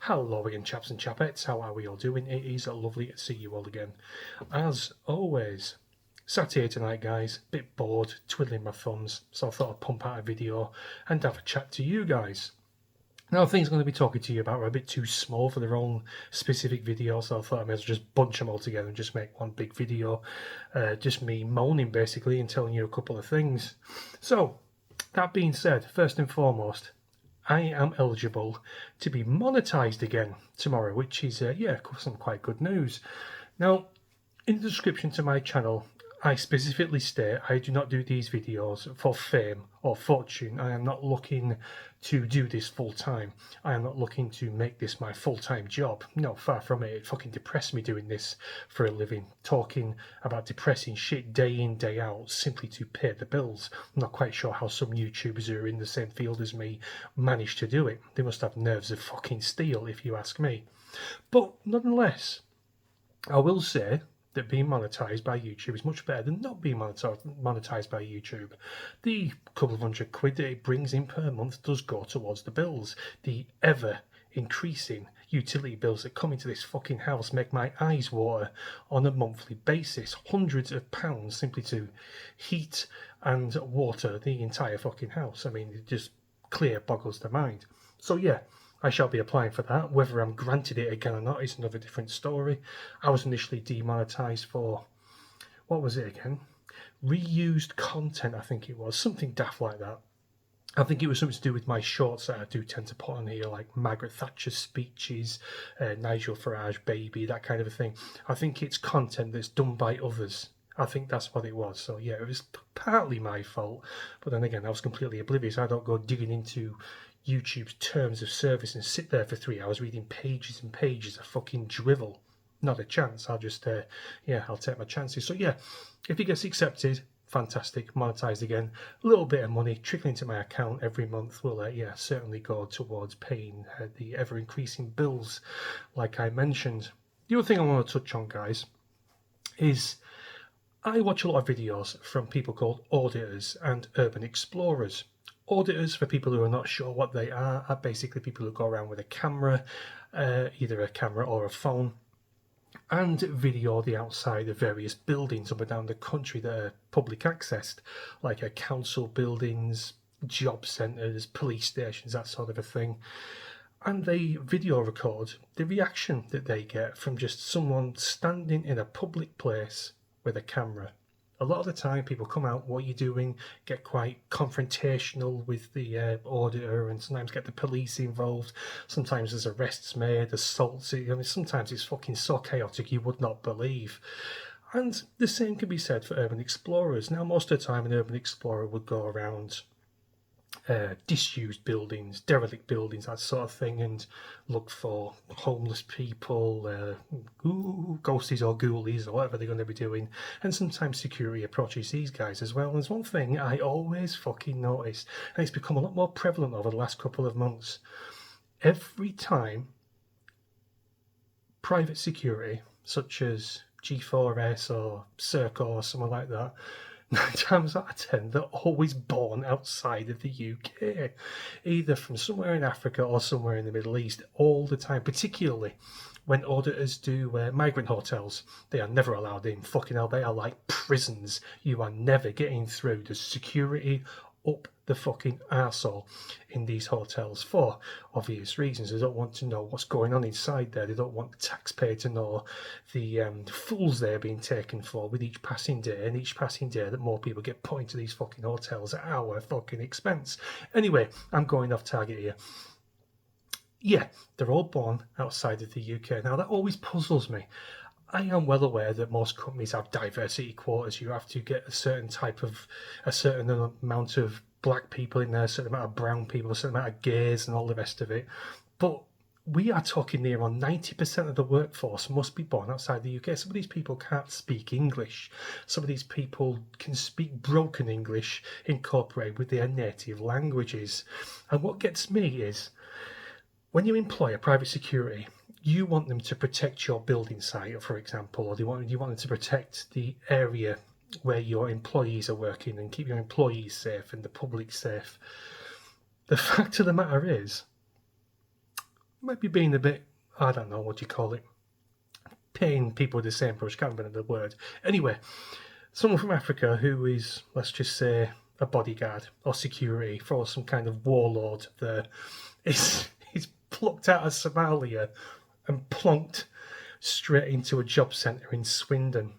Hello again, chaps and chapettes. How are we all doing? It is lovely to see you all again. As always, sat here tonight, guys, bit bored, twiddling my thumbs, so I thought I'd pump out a video and have a chat to you guys. Now, things I'm going to be talking to you about are a bit too small for their own specific video, so I thought I may as well just bunch them all together and just make one big video. Just me moaning, basically, and telling you a couple of things. So, that being said, first and foremost, I am eligible to be monetized again tomorrow, which is, some quite good news. Now, in the description to my channel, I specifically state I do not do these videos for fame or fortune. I am not looking to do this full time. I am not looking to make this my full-time job. No, far from it. It fucking depressed me doing this for a living, talking about depressing shit day in, day out, simply to pay the bills. I'm not quite sure how some YouTubers who are in the same field as me manage to do it. They must have nerves of fucking steel, if you ask me. But nonetheless, I will say that being monetized by YouTube is much better than not being monetized by YouTube. The couple of £100 that it brings in per month does go towards the bills. The ever increasing utility bills that come into this fucking house make my eyes water on a monthly basis. Hundreds of pounds simply to heat and water the entire fucking house. I mean, it just clear boggles the mind. So yeah, I shall be applying for that. Whether I'm granted it again or not is another different story. I was initially demonetized for, what was it again? Reused content, I think it was. Something daft like that. I think it was something to do with my shorts that I do tend to put on here, like Margaret Thatcher's speeches, Nigel Farage baby, that kind of a thing. I think it's content that's done by others. I think that's what it was. So yeah, it was partly my fault. But then again, I was completely oblivious. I don't go digging into YouTube's terms of service and sit there for 3 hours reading pages and pages of fucking drivel. Not a chance. I'll just, I'll take my chances. So yeah, if it gets accepted, fantastic, monetized again. A little bit of money trickling into my account every month will, certainly go towards paying the ever-increasing bills, like I mentioned. The other thing I want to touch on, guys, is I watch a lot of videos from people called Auditors and Urban Explorers. Auditors, for people who are not sure what they are basically people who go around with a camera, either a camera or a phone, and video the outside of various buildings up and down the country that are public accessed, like council buildings, job centres, police stations, that sort of a thing. And they video record the reaction that they get from just someone standing in a public place with a camera. A lot of the time people come out, what are you doing, get quite confrontational with the auditor, and sometimes get the police involved. Sometimes there's arrests made, assaults. I mean, sometimes it's fucking so chaotic you would not believe. And the same can be said for urban explorers. Now, most of the time an urban explorer would go around disused buildings, derelict buildings, that sort of thing, and look for homeless people, ghosties or ghoulies or whatever they're going to be doing. And sometimes security approaches these guys as well. And there's one thing I always fucking notice, and it's become a lot more prevalent over the last couple of months. Every time private security, such as G4S or Serco or something like that, 9 times out of 10, they're always born outside of the UK, either from somewhere in Africa or somewhere in the Middle East, all the time, particularly when auditors do migrant hotels. They are never allowed in. Fucking hell, they are like prisons. You are never getting through. The security up the fucking arsehole in these hotels for obvious reasons. They don't want to know what's going on inside there. They don't want the taxpayer to know the fools they're being taken for with each passing day, and each passing day that more people get put into these fucking hotels at our fucking expense. Anyway, I'm going off target here. Yeah, they're all born outside of the UK. Now, that always puzzles me. I am well aware that most companies have diversity quotas. You have to get a certain amount of black people in there, a certain amount of brown people, a certain amount of gays and all the rest of it. But we are talking near on 90% of the workforce must be born outside the UK. Some of these people can't speak English. Some of these people can speak broken English incorporated with their native languages. And what gets me is, when you employ a private security, you want them to protect your building site, for example, or you want them to protect the area where your employees are working and keep your employees safe and the public safe. The fact of the matter is, might be being a bit, I don't know, what do you call it? Paying people with the same brush, can't remember the word. Anyway, someone from Africa who is, let's just say, a bodyguard or security for some kind of warlord there, he's plucked out of Somalia and plonked straight into a job centre in Swindon.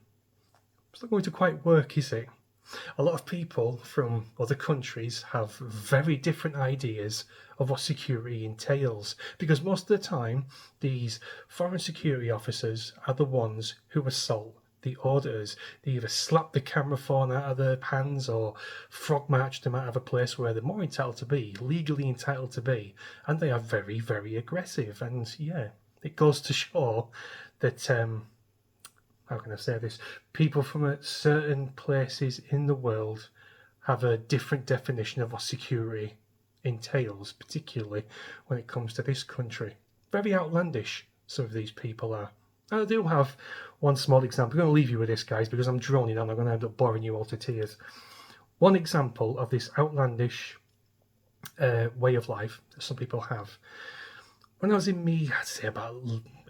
It's not going to quite work, is it? A lot of people from other countries have very different ideas of what security entails, because most of the time these foreign security officers are the ones who assault the auditors. They either slap the camera phone out of their hands or frog march them out of a place where they're more entitled to be, legally entitled to be, and they are very, very aggressive. And yeah, it goes to show that how can I say this? People from certain places in the world have a different definition of what security entails, particularly when it comes to this country. Very outlandish, some of these people are. And I do have one small example. I'm going to leave you with this, guys, because I'm droning on. I'm going to end up boring you all to tears. One example of this outlandish way of life that some people have. When I was in me, I'd say about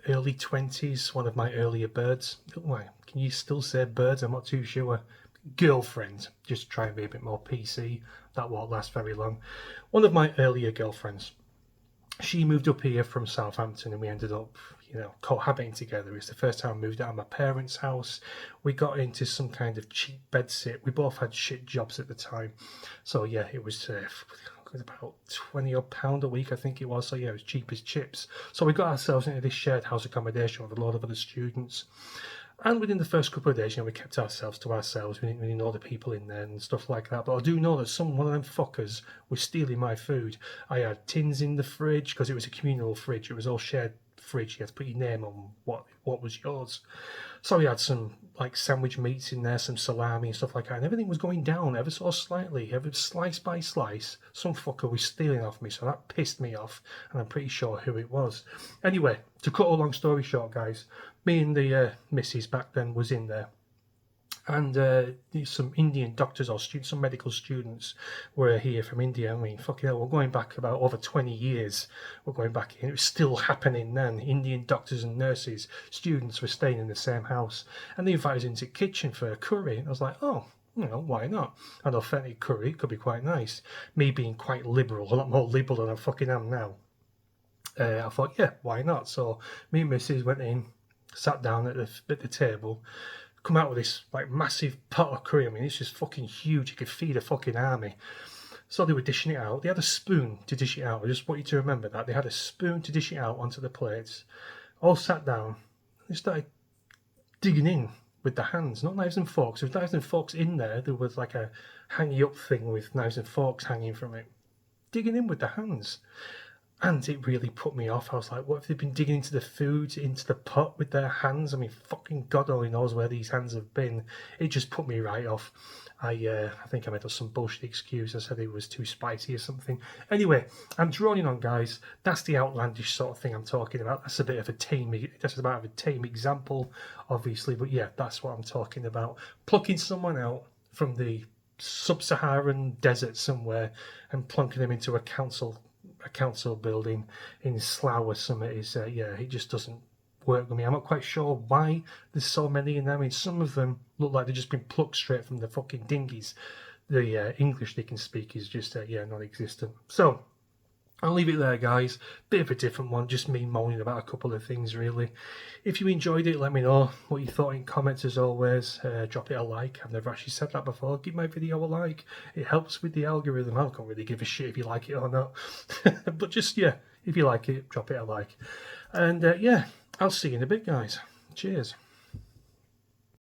early 20s, one of my earlier birds. Why? Can you still say birds? I'm not too sure. Girlfriend. Just try and be a bit more PC. That won't last very long. One of my earlier girlfriends. She moved up here from Southampton and we ended up, cohabiting together. It's the first time I moved out of my parents' house. We got into some kind of cheap bedsit. We both had shit jobs at the time. So yeah, it was about £20 a week, I think it was. So yeah, it was cheap as chips. So we got ourselves into this shared house accommodation with a lot of other students. And within the first couple of days, we kept ourselves to ourselves. We didn't really know the people in there and stuff like that. But I do know that one of them fuckers was stealing my food. I had tins in the fridge because it was a communal fridge. It was all shared fridge. You had to put your name on what was yours. So we had some sandwich meats in there, some salami and stuff like that. And everything was going down ever so slightly, slice by slice. Some fucker was stealing off me. So that pissed me off. And I'm pretty sure who it was. Anyway, to cut a long story short, guys, me and the missus back then was in there, and some Indian doctors or some medical students were here from India. I mean, fucking hell, we're going back about over 20 years. We're going back in. It was still happening then. Indian doctors and nurses, students were staying in the same house, and they invited us into the kitchen for a curry. And I was like, oh, why not? An authentic curry could be quite nice. Me being quite liberal, a lot more liberal than I fucking am now. I thought, yeah, why not? So me and Mrs. went in, sat down at the table, come out with this massive pot of curry. I mean, it's just fucking huge. You could feed a fucking army. So they were dishing it out. They had a spoon to dish it out. I just want you to remember that. They had a spoon to dish it out onto the plates. All sat down. They started digging in with their hands, not knives and forks. With knives and forks in there, there was like a hanging up thing with knives and forks hanging from it. Digging in with their hands. And it really put me off. I was like, what if they've been digging into the food, into the pot with their hands? I mean, fucking God only knows where these hands have been. It just put me right off. I think I made up some bullshit excuse. I said it was too spicy or something. Anyway, I'm droning on, guys. That's the outlandish sort of thing I'm talking about. That's about a tame example, obviously. But yeah, that's what I'm talking about. Plucking someone out from the sub-Saharan desert somewhere and plunking them into a council building in Slough or something is it just doesn't work with me. I'm not quite sure why there's so many in there. I mean, some of them look like they've just been plucked straight from the fucking dinghies. The English they can speak is just non-existent. So I'll leave it there, guys. Bit of a different one, just me moaning about a couple of things, really. If you enjoyed it, let me know what you thought in comments, as always. Drop it a like. I've never actually said that before. Give my video a like. It helps with the algorithm. I don't really give a shit if you like it or not. But just, if you like it, drop it a like. And, I'll see you in a bit, guys. Cheers.